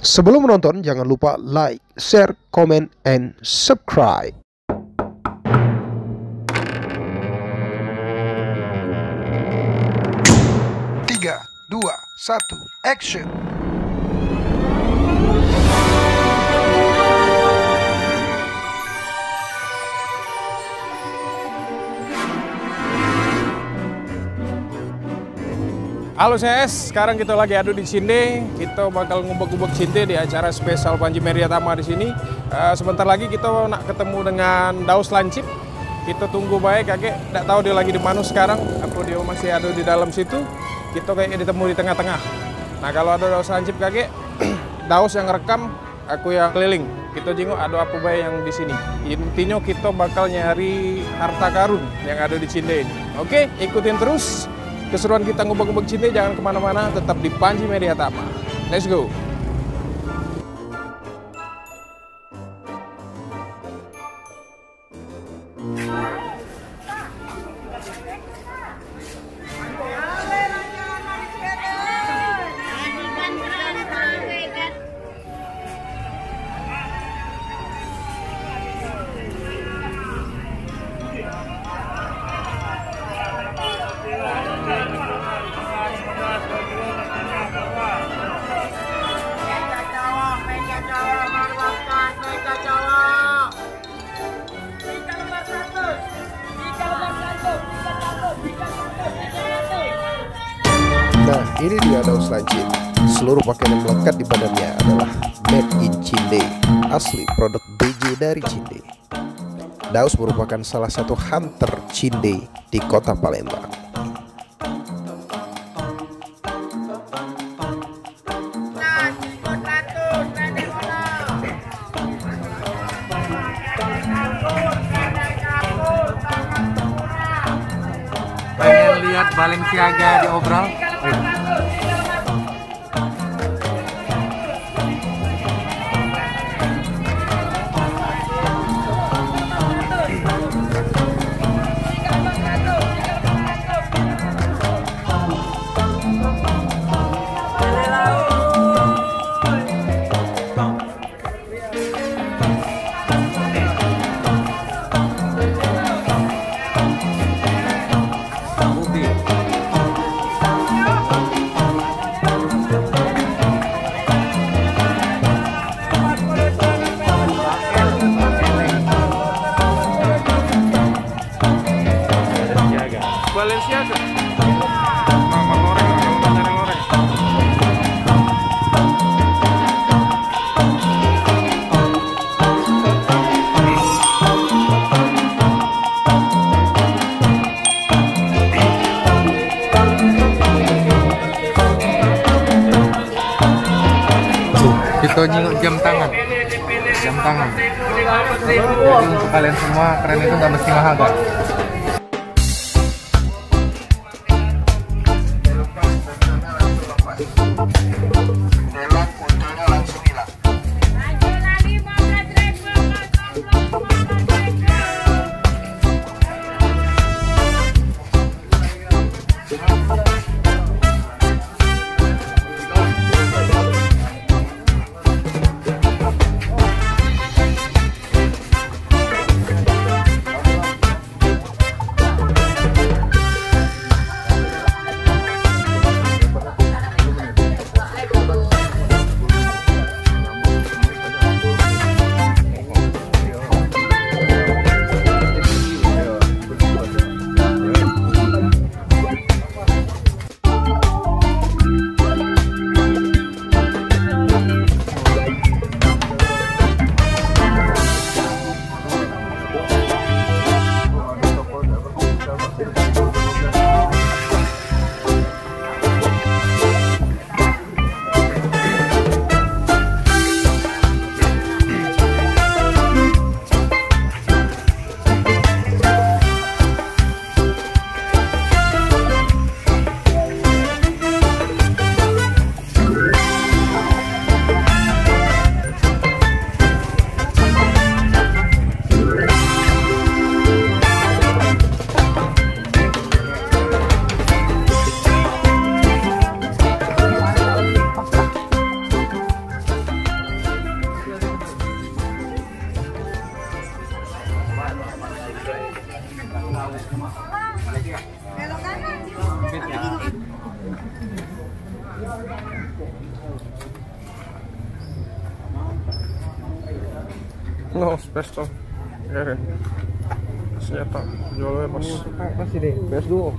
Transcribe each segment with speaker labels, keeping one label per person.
Speaker 1: Sebelum menonton, jangan lupa like, share, comment, and subscribe. Tiga, dua, satu, action.
Speaker 2: Halo CS, sekarang kita lagi adu di Cinde. Kita bakal ngubek-ngubek Cinde di acara spesial Panji Meriatama di sini. Sebentar lagi kita nak ketemu dengan Daus Lancip. Kita tunggu baik, kakek. Tidak tahu dia lagi di mana sekarang. Apa dia masih ada di dalam situ? Kita kayaknya ditemu di tengah-tengah. Nah kalau ada Daus Lancip kakek, Daus yang rekam, aku yang keliling. Kita jenguk ada apa baik yang di sini. Intinya kita bakal nyari harta karun yang ada di Cinde ini. Oke, ikutin terus. Keseruan kita ngubek-ngubek Cinde, jangan kemana-mana, tetap di Panji Meriatama. Let's go!
Speaker 1: Nah, ini dia Daus Lancip. Seluruh pakaian yang melekat di badannya adalah made in Cinde, asli produk BJ dari Cinde. Daus merupakan salah satu hunter Cinde di kota Palembang.
Speaker 3: Pengen lihat Balenciaga diobral?
Speaker 2: Balenciaga. Mama loreng, mama loreng.
Speaker 3: Kita nyinguk jam tangan. Jadi untuk kalian semua, keren itu nggak mesti mahal kan?
Speaker 2: No, pesto. Ya, senjata jual bebas.
Speaker 3: Masih deh, PS2.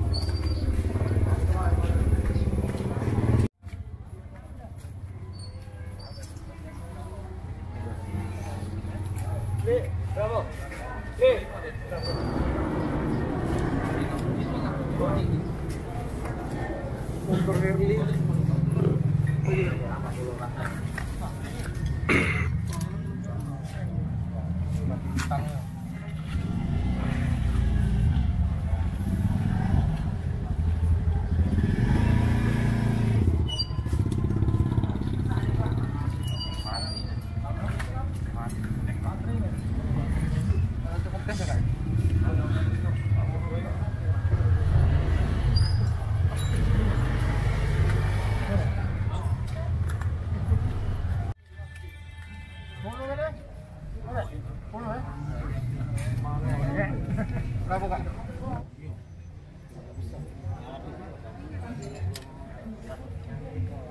Speaker 3: Berapa kak?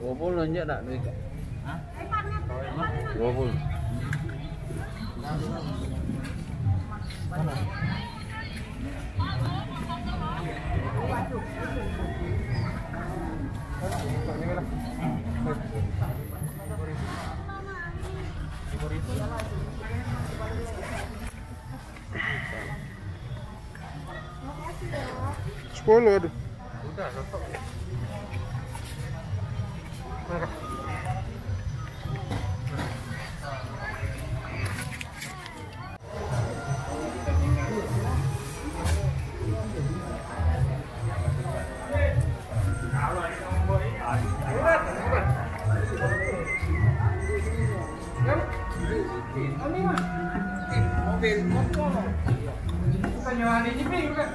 Speaker 3: 20 aja nak duit kak? 20.
Speaker 2: Sepuluh aduh.
Speaker 3: Udah, satu.
Speaker 2: Bukan nyawa di GP bukan?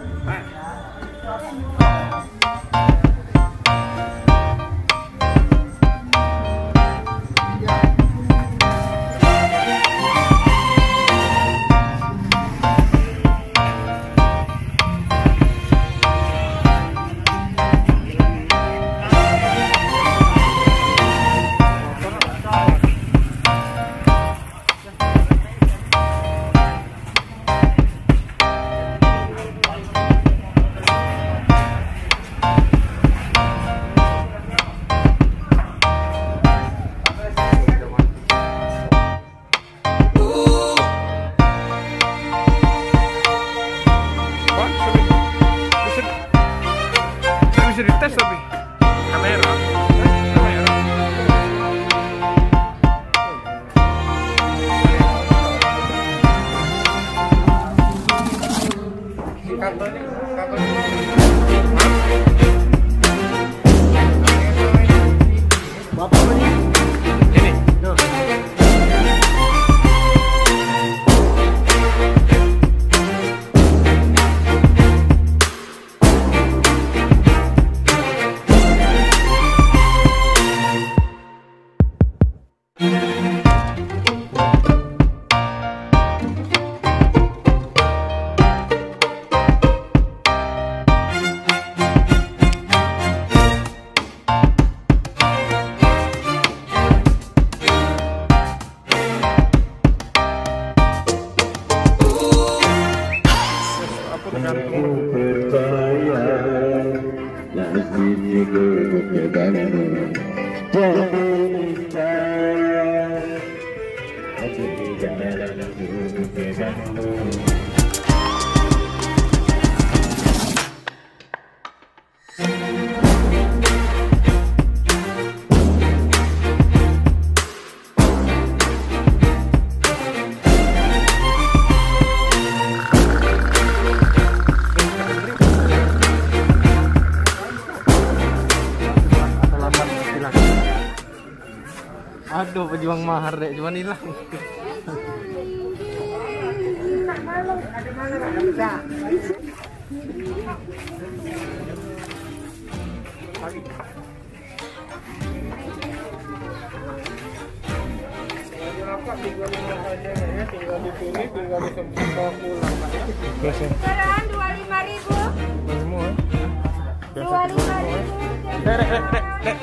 Speaker 2: Bisa dites tapi kamera.
Speaker 3: Bapak ini.
Speaker 2: Ini.
Speaker 3: Aduh, pejuang mahar deh, cuman hilang.
Speaker 2: Tinggal di sini, tinggal di tempat pulang.
Speaker 4: Sekarang 25.000.
Speaker 2: Semua.
Speaker 4: 25.000.
Speaker 2: Dek.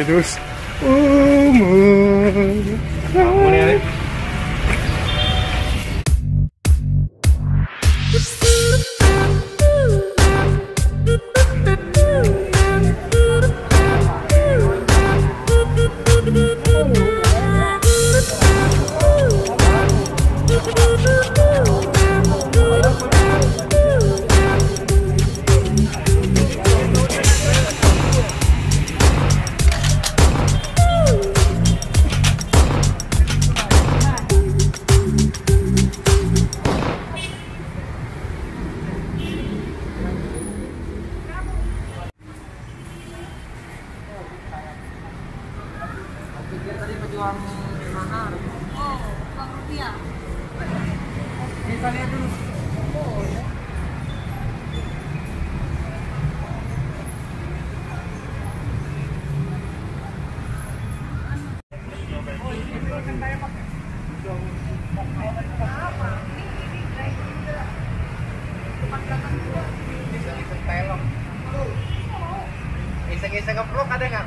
Speaker 2: Terus umur. Kamu nih.
Speaker 3: Iseng-iseng ngeplok ada nggak?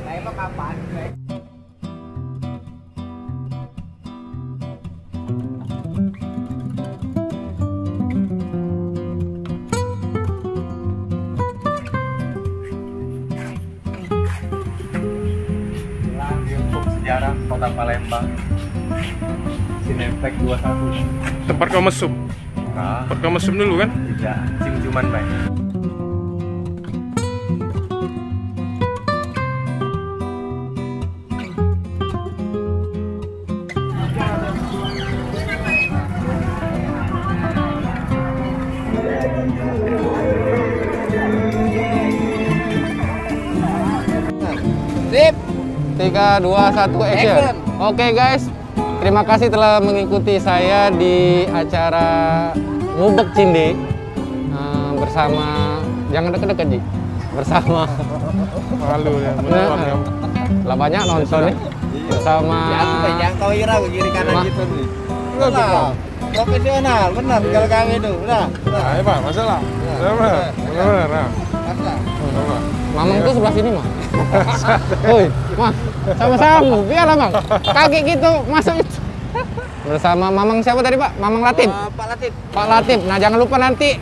Speaker 3: Tailok apaan, guys? Sejarah Kota Palembang, Cineplex 21.
Speaker 2: Tempat kau mesum.
Speaker 3: Nah,
Speaker 2: Tempat kau mesum dulu kan?
Speaker 3: tidak, cium-ciuman baik.
Speaker 5: Sip. 3, 2, 1, action. Oke guys, terima kasih telah mengikuti saya di acara Ngubek Cinde bersama, jangan deket-deket Ji, bersama
Speaker 2: Malu ya, menonton ya.
Speaker 5: lah banyak nonton nih bersama
Speaker 3: Yang kau ira ke kiri kanan
Speaker 5: Ma-
Speaker 3: gitu nih.
Speaker 2: Enggak tuh, Bang.
Speaker 3: Profesional, benar kalau kami itu. Udah.
Speaker 2: Ayo Pak, masalah. Benar. Nah. Coba.
Speaker 5: Mamang tuh sebelah sini mah. Woi, mah sama-sama, biarlah Mang. Kaki gitu masuk itu. Bersama Mamang siapa tadi Pak? Mamang Latif.
Speaker 3: Pak Latif.
Speaker 5: Pak Latif. Nah jangan lupa nanti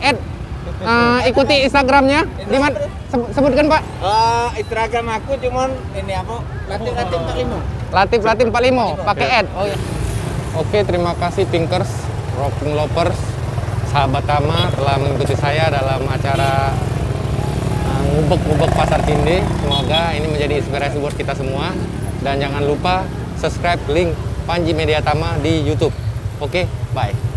Speaker 5: ikuti Instagramnya. Di mana? Sebutkan Pak.
Speaker 3: Instagram aku cuman ini apa? Latif 45.
Speaker 5: Latif 45. Pakai ad. Oh ya. Oke, terima kasih Pinkers, Rocking Lovers, sahabat Tama telah mengikuti saya dalam acara ngubek-ngubek Pasar Cinde. Semoga ini menjadi inspirasi buat kita semua. Dan jangan lupa subscribe link Panji Media Tama di YouTube. Oke, bye.